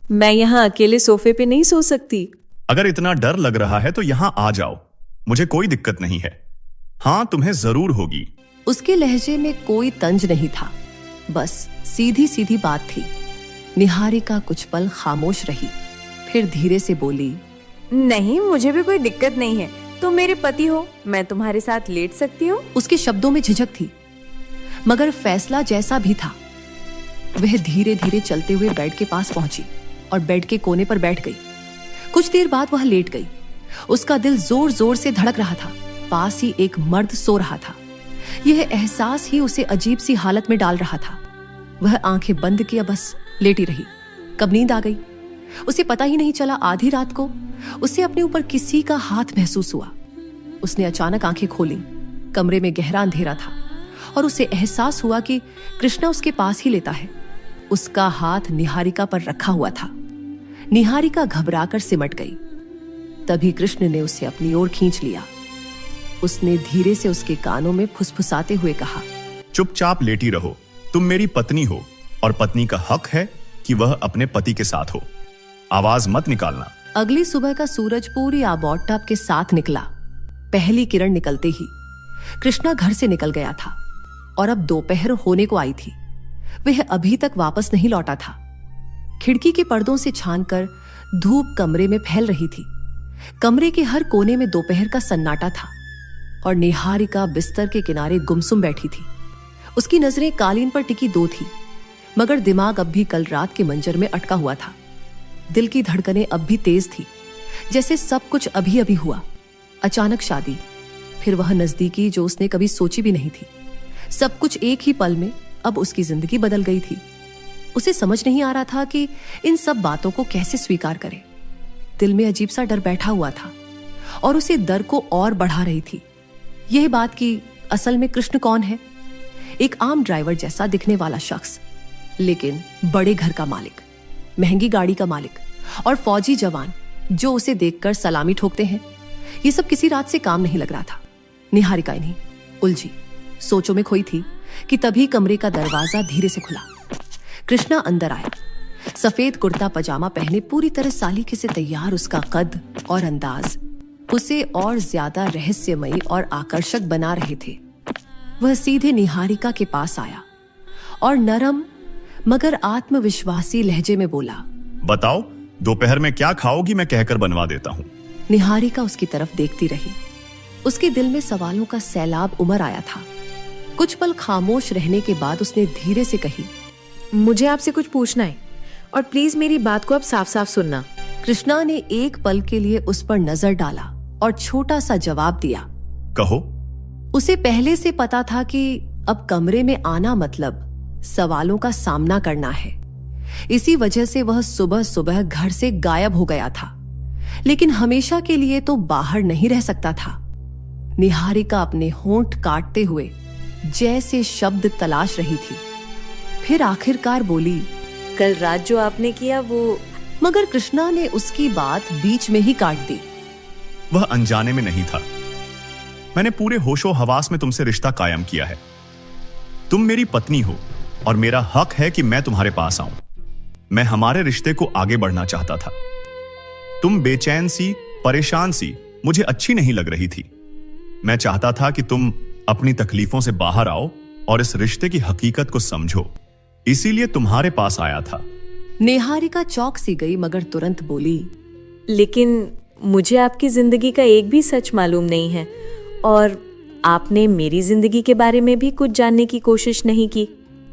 मैं यहाँ अकेले सोफे पे नहीं सो सकती। अगर इतना डर लग रहा है तो यहाँ आ जाओ, मुझे कोई दिक्कत नहीं है। हाँ, तुम्हें जरूर होगी। उसके लहजे में कोई तंज नहीं था, बस सीधी सीधी बात थी। निहारिका कुछ पल खामोश रही, फिर धीरे से बोली, नहीं, मुझे भी कोई दिक्कत नहीं है। तुम मेरे पति हो, मैं तुम्हारे साथ लेट सकती हूँ। उसके शब्दों में झिझक थी, मगर फैसला जैसा भी था। वह धीरे धीरे चलते हुए बेड के पास पहुंची और बेड के कोने पर बैठ गई। कुछ देर बाद वह लेट गई। उसका दिल जोर जोर से धड़क रहा था। पास ही एक मर्द सो रहा था। यह एहसास ही उसे अजीब सी हालत में डाल रहा था। वह आंखें बंद किया बस लेटी रही। कब नींद आ गई उसे पता ही नहीं चला। आधी रात को उसे अपने ऊपर किसी का हाथ महसूस हुआ। उसने अचानक आंखें खोली। कमरे में गहरा अंधेरा था और उसे एहसास हुआ कि कृष्णा उसके पास ही लेता है। उसका हाथ निहारिका पर रखा हुआ था। निहारिका घबराकर सिमट गई। तभी कृष्ण ने उसे अपनी ओर खींच लिया। उसने धीरे से उसके कानों में फुसफुसाते हुए कहा, चुपचाप लेटी रहो। तुम मेरी पत्नी हो और पत्नी का हक है कि वह अपने पति के साथ हो। आवाज मत निकालना। अगली सुबह का सूरज पूरी आबोटाप के साथ निकला। पहली किरण निकलते ही कृष्णा घर से निकल गया था और अब दोपहर होने को आई थी। वह अभी तक वापस नहीं लौटा था। खिड़की के पर्दों से छानकर धूप कमरे में फैल रही थी। कमरे के हर कोने में दोपहर का सन्नाटा था और निहारिका बिस्तर के किनारे गुमसुम बैठी थी। उसकी नजरें कालीन पर टिकी दो थी, मगर दिमाग अब भी कल रात के मंजर में अटका हुआ था। दिल की धड़कनें अब भी तेज थी, जैसे सब कुछ अभी अभी हुआ। अचानक शादी, फिर वह नजदीकी जो उसने कभी सोची भी नहीं थी। सब कुछ एक ही पल में अब उसकी जिंदगी बदल गई थी। उसे समझ नहीं आ रहा था कि इन सब बातों को कैसे स्वीकार करे। दिल में अजीब सा डर बैठा हुआ था और उसे डर को और बढ़ा रही थी यह बात कि असल में कृष्ण कौन है। एक आम ड्राइवर जैसा दिखने वाला शख्स, लेकिन बड़े घर का मालिक, महंगी गाड़ी का मालिक और फौजी जवान जो उसे देखकर सलामी ठोकते हैं। ये सब किसी रात से काम नहीं लग रहा था। निहारिका नहीं उलझी सोचों में खोई थी कि तभी कमरे का दरवाजा धीरे से खुला। कृष्णा अंदर आया। सफेद कुर्ता पजामा पहने पूरी तरह सालीके से तैयार उसका कद और अंदाज उसे और ज्यादा रहस्यमयी और आकर्षक बना रहे थे। वह सीधे निहारिका के पास आया और नरम मगर आत्मविश्वासी लहजे में बोला, बताओ दोपहर में क्या खाओगी, मैं कहकर बनवा देता हूँ। निहारिका उसकी तरफ देखती रही। उसके दिल में सवालों का सैलाब उमड़ आया था। कुछ पल खामोश रहने के बाद उसने धीरे से कही, मुझे आपसे कुछ पूछना है और प्लीज मेरी बात को अब साफ साफ सुनना। कृष्णा ने एक पल के लिए उस पर नजर डाला और छोटा सा जवाब दिया, कहो। उसे पहले से पता था कि अब कमरे में आना मतलब सवालों का सामना करना है। इसी वजह से वह सुबह सुबह घर से गायब हो गया था, लेकिन हमेशा के लिए तो बाहर नहीं रह सकता था। निहारिका अपने होंठ काटते हुए जैसे शब्द तलाश रही थी, फिर आखिरकार बोली, कल रात जो आपने किया वो। मगर कृष्णा ने उसकी बात बीच में ही काट दी। वह अनजाने में नहीं था। मैंने पूरे होशो हवास में तुमसे रिश्ता कायम किया है। तुम मेरी पत्नी हो और मेरा हक है कि मैं तुम्हारे पास आऊं। मैं हमारे रिश्ते को आगे बढ़ना चाहता था। तुम बेचैन सी, परेशान सी मुझे अच्छी नहीं लग रही थी। मैं चाहता था कि तुम अपनी तकलीफों से बाहर आओ और इस रिश्ते की हकीकत को समझो, इसीलिए तुम्हारे पास आया था। निहारिका चौंक सी गई मगर तुरंत बोली, लेकिन मुझे आपकी जिंदगी का एक भी सच मालूम नहीं है और आपने मेरी जिंदगी के बारे में भी कुछ जानने की कोशिश नहीं की।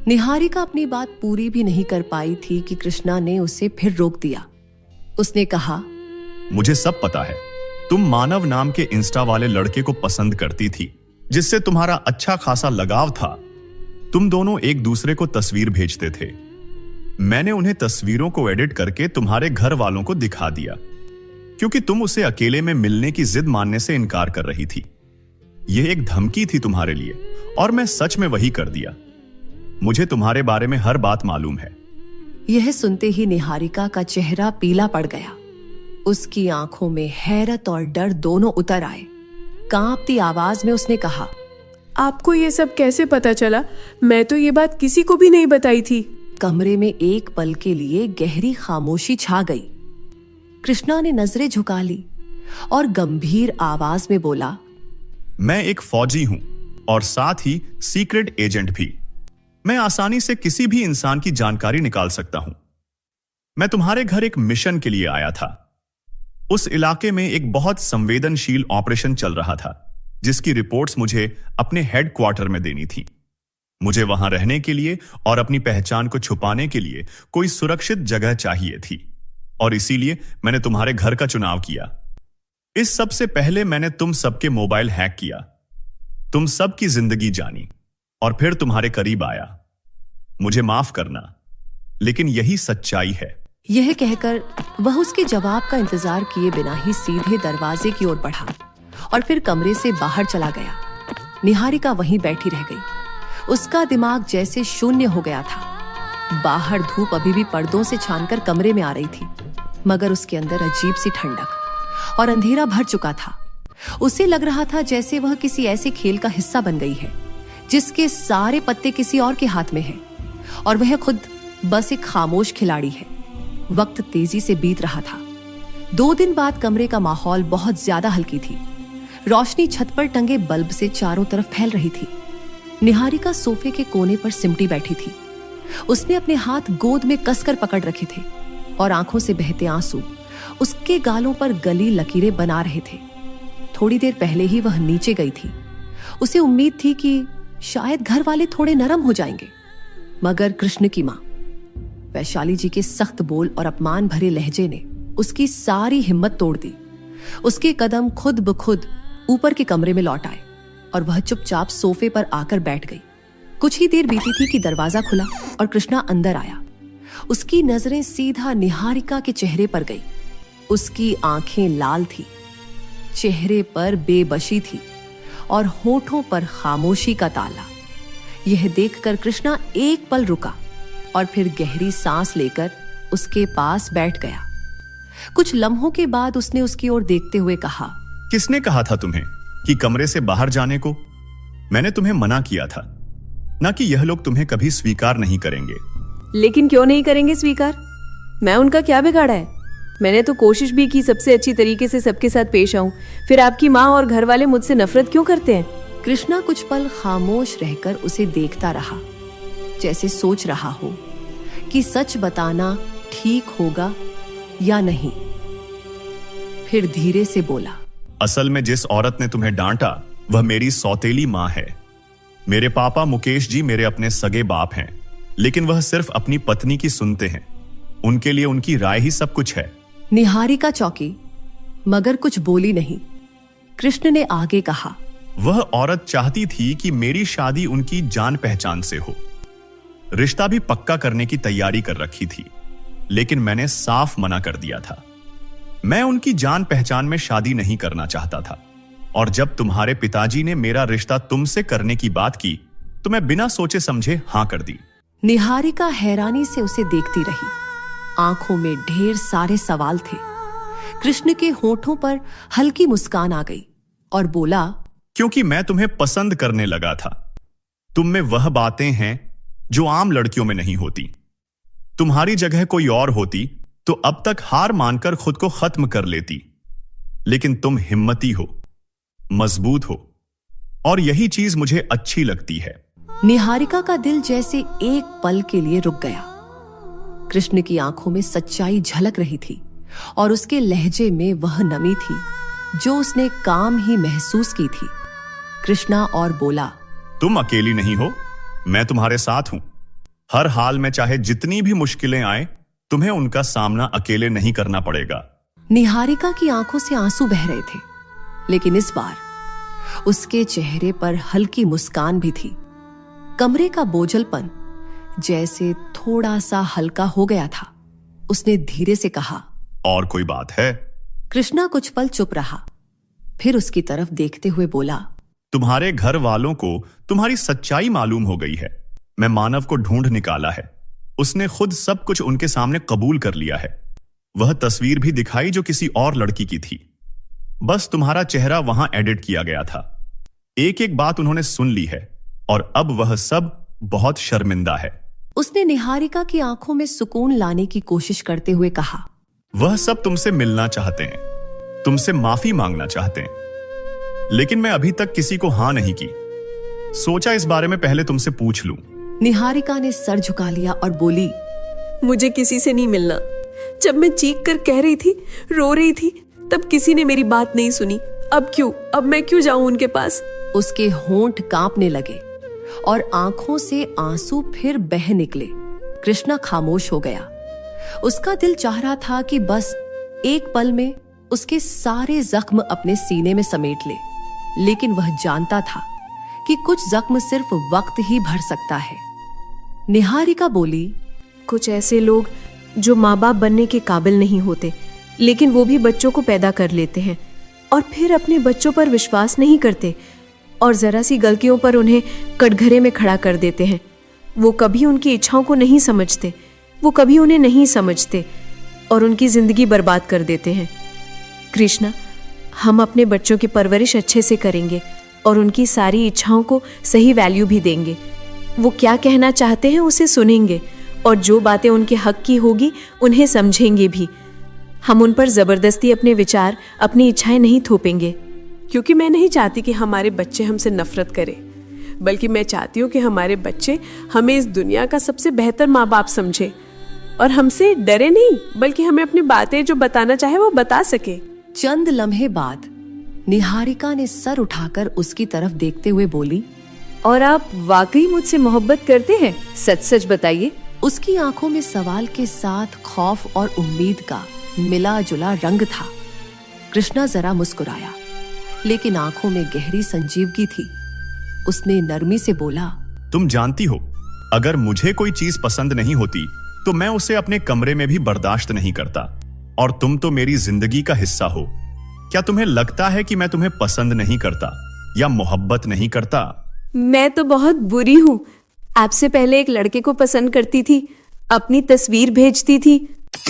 निहारिका अपनी बात पूरी भी नहीं कर पाई थी कि कृष्णा ने उसे फिर रोक दिया। उसने कहा, मुझे सब पता है। तुम मानव नाम के इंस्टा वाले लड़के को पसंद करती थी, जिससे तुम्हारा अच्छा खासा लगाव था। तुम दोनों एक दूसरे को तस्वीर भेजते थे। मैंने उन्हें तस्वीरों को एडिट करके तुम्हारे घर वालों को दिखा दिया, क्योंकि तुम उसे अकेले में मिलने की जिद मानने से इनकार कर रही थी। यह एक धमकी थी तुम्हारे लिए और मैं सच में वही कर दिया। मुझे तुम्हारे बारे में हर बात मालूम है। यह सुनते ही निहारिका का चेहरा पीला पड़ गया। उसकी आंखों में हैरत और डर दोनों उतर आए। कांपती आवाज में उसने कहा, आपको ये सब कैसे पता चला? मैं तो ये बात किसी को भी नहीं बताई थी। कमरे में एक पल के लिए गहरी खामोशी छा गई। कृष्णा ने नजरें झुका ली और गंभीर आवाज में बोला, मैं एक फौजी हूं और साथ ही सीक्रेट एजेंट भी। मैं आसानी से किसी भी इंसान की जानकारी निकाल सकता हूं। मैं तुम्हारे घर एक मिशन के लिए आया था। उस इलाके में एक बहुत संवेदनशील ऑपरेशन चल रहा था, जिसकी रिपोर्ट्स मुझे अपने हेडक्वार्टर में देनी थी। मुझे वहां रहने के लिए और अपनी पहचान को छुपाने के लिए कोई सुरक्षित जगह चाहिए थी, और इसीलिए मैंने तुम्हारे घर का चुनाव किया। इस सब से पहले मैंने तुम सबके मोबाइल हैक किया, तुम सबकी जिंदगी जानी और फिर तुम्हारे करीब आया। मुझे माफ करना, लेकिन यही सच्चाई है। यह कहकर वह उसके जवाब का इंतजार किए बिना ही सीधे दरवाजे की ओर बढ़ा और फिर कमरे से बाहर चला गया। निहारिका वहीं बैठी रह गई। उसका दिमाग जैसे शून्य हो गया था। बाहर धूप अभी भी पर्दों से छानकर कमरे में आ रही थी, मगर उसके अंदर अजीब सी ठंडक और अंधेरा भर चुका था। उसे लग रहा था जैसे वह किसी ऐसे खेल का हिस्सा बन गई है जिसके सारे पत्ते किसी और के हाथ में हैं और वह खुद बस एक खामोश खिलाड़ी है। वक्त तेजी से बीत रहा था। 2 दिन बाद कमरे का माहौल बहुत ज्यादा हल्की थी। रोशनी छत पर टंगे बल्ब से चारों तरफ फैल रही थी। निहारिका सोफे के कोने पर सिमटी बैठी थी। उसने अपने हाथ गोद में कसकर पकड़ रखे थे और आंखों से बहते आंसू उसके गालों पर गली लकीरें बना रहे थे। थोड़ी देर पहले ही वह नीचे गई थी। उसे उम्मीद थी कि शायद घर वाले थोड़े नरम हो जाएंगे, मगर कृष्ण की मां वैशाली जी के सख्त बोल और अपमान भरे लहजे ने उसकी सारी हिम्मत तोड़ दी। उसके कदम खुद ब खुद ऊपर के कमरे में लौट आए और वह चुपचाप सोफे पर आकर बैठ गई। कुछ ही देर बीती थी कि दरवाजा खुला और कृष्णा अंदर आया। उसकी नजरें सीधा निहारिका के चेहरे पर गई। उसकी आंखें लाल थी, चेहरे पर बेबसी थी और होठों पर खामोशी का ताला। यह देखकर कृष्णा एक पल रुका और फिर गहरी सांस लेकर उसके पास बैठ गया। कुछ लम्हों के बाद उसने उसकी ओर देखते हुए कहा, किसने कहा था तुम्हें कि कमरे से बाहर जाने को? मैंने तुम्हें मना किया था ना कि यह लोग तुम्हें कभी स्वीकार नहीं करेंगे। लेकिन क्यों नहीं करेंगे स्वीकार? मैं उनका क्या बिगाड़ा है? मैंने तो कोशिश भी की सबसे अच्छी तरीके से सबके साथ पेश आऊं। फिर आपकी माँ और घर वाले मुझसे नफरत क्यों करते हैं? कृष्णा कुछ पल खामोश रहकर उसे देखता रहा, जैसे सोच रहा हो कि सच बताना ठीक होगा या नहीं। फिर धीरे से बोला, असल में जिस औरत ने तुम्हें डांटा वह मेरी सौतेली माँ है। मेरे पापा मुकेश जी मेरे अपने सगे बाप हैं, लेकिन वह सिर्फ अपनी पत्नी की सुनते हैं। उनके लिए उनकी राय ही सब कुछ है। निहारिका चौंकी, मगर कुछ बोली नहीं। कृष्ण ने आगे कहा, वह औरत चाहती थी कि मेरी शादी उनकी जान पहचान से हो। रिश्ता भी पक्का करने की तैयारी कर रखी थी, लेकिन मैंने साफ मना कर दिया था। मैं उनकी जान पहचान में शादी नहीं करना चाहता था, और जब तुम्हारे पिताजी ने मेरा रिश्ता तुमसे करने की बात की तो मैं बिना सोचे समझे हां कर दी। निहारिका हैरानी से उसे देखती रही। आंखों में ढेर सारे सवाल थे। कृष्ण के होठों पर हल्की मुस्कान आ गई और बोला, क्योंकि मैं तुम्हें पसंद करने लगा था। तुम में वह बातें हैं जो आम लड़कियों में नहीं होती। तुम्हारी जगह कोई और होती तो अब तक हार मानकर खुद को खत्म कर लेती, लेकिन तुम हिम्मती हो, मजबूत हो, और यही चीज मुझे अच्छी लगती है। निहारिका का दिल जैसे एक पल के लिए रुक गया। कृष्ण की आंखों में सच्चाई झलक रही थी और उसके लहजे में वह नमी थी जो उसने काम ही महसूस की थी। कृष्णा और बोला, तुम अकेली नहीं हो, मैं तुम्हारे साथ हूं। हर हाल में चाहे जितनी भी मुश्किलें आए, तुम्हें उनका सामना अकेले नहीं करना पड़ेगा। निहारिका की आंखों से आंसू बह रहे थे, लेकिन इस बार उसके चेहरे पर हल्की मुस्कान भी थी। कमरे का बोझलपन जैसे थोड़ा सा हल्का हो गया था। उसने धीरे से कहा, और कोई बात है? कृष्णा कुछ पल चुप रहा, फिर उसकी तरफ देखते हुए बोला, तुम्हारे घर वालों को तुम्हारी सच्चाई मालूम हो गई है। मैं मानव को ढूंढ निकाला है। उसने खुद सब कुछ उनके सामने कबूल कर लिया है। वह तस्वीर भी दिखाई जो किसी और लड़की की थी। बस तुम्हारा चेहरा वहां एडिट किया गया था। एक एक बात उन्होंने सुन ली है और अब वह सब बहुत शर्मिंदा है। उसने निहारिका की आंखों में सुकून लाने की कोशिश करते हुए कहा, वह सब तुमसे मिलना चाहते हैं, तुमसे माफी मांगना चाहते हैं, लेकिन मैं अभी तक किसी को हां नहीं की। सोचा इस बारे में पहले तुमसे पूछ लूं। निहारिका ने सर झुका लिया और बोली, मुझे किसी से नहीं मिलना। जब मैं चीख कर कह रही थी, रो रही थी, तब किसी ने मेरी बात नहीं सुनी। अब मैं क्यों जाऊं उनके पास? उसके होंठ कांपने लगे और आंखों से आंसू फिर बह निकले। कृष्णा खामोश हो गया। उसका दिल चाह रहा था कि बस एक पल में उसके सारे जख्म अपने सीने में समेट ले, लेकिन वह जानता था कि कुछ जख्म सिर्फ वक्त ही भर सकता है। निहारिका बोली, कुछ ऐसे लोग जो माँ बाप बनने के काबिल नहीं होते, लेकिन वो भी बच्चों को पैदा कर लेते हैं और फिर अपने बच्चों पर विश्वास नहीं करते और जरा सी गलतियों पर उन्हें कटघरे में खड़ा कर देते हैं। वो कभी उनकी इच्छाओं को नहीं समझते, वो कभी उन्हें नहीं समझते और उनकी जिंदगी बर्बाद कर देते हैं। कृष्णा, हम अपने बच्चों की परवरिश अच्छे से करेंगे और उनकी सारी इच्छाओं को सही वैल्यू भी देंगे। वो क्या कहना चाहते हैं उसे सुनेंगे और जो बातें उनके हक की होगी उन्हें समझेंगे भी। हम उन पर जबरदस्ती अपने विचार, अपनी इच्छाएं नहीं थोपेंगे, क्योंकि मैं नहीं चाहती कि हमारे बच्चे हमसे नफरत करें, बल्कि मैं चाहती हूँ कि हमारे बच्चे हमें इस दुनिया का सबसे बेहतर माँ बाप समझे और हमसे डरे नहीं, बल्कि हमें अपनी बातें जो बताना चाहे वो बता सके। चंद लम्हे बाद निहारिका ने सर उठाकर उसकी तरफ देखते हुए बोली, और आप वाकई मुझसे मोहब्बत करते हैं? सच सच बताइए। उसकी आंखों में सवाल के साथ खौफ और उम्मीद का मिला जुला रंग था। कृष्णा जरा मुस्कुराया, लेकिन आंखों में गहरी संजीदगी थी। उसने नरमी से बोला, तुम जानती हो, अगर मुझे कोई चीज पसंद नहीं होती तो मैं उसे अपने कमरे में भी बर्दाश्त नहीं करता, और तुम तो मेरी जिंदगी का हिस्सा हो। क्या तुम्हें लगता है कि मैं तुम्हें पसंद नहीं करता या मोहब्बत नहीं करता? मैं तो बहुत बुरी हूँ। आपसे पहले एक लड़के को पसंद करती थी, अपनी तस्वीर भेजती थी।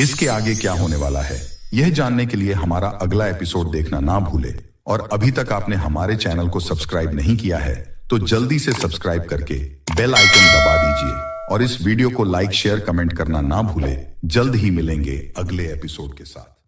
इसके आगे क्या होने वाला है, यह जानने के लिए हमारा अगला एपिसोड देखना ना भूले। और अभी तक आपने हमारे चैनल को सब्सक्राइब नहीं किया है तो जल्दी से सब्सक्राइब करके बेल आइकन दबा दीजिए और इस वीडियो को लाइक, शेयर, कमेंट करना ना भूले। जल्द ही मिलेंगे अगले एपिसोड के साथ।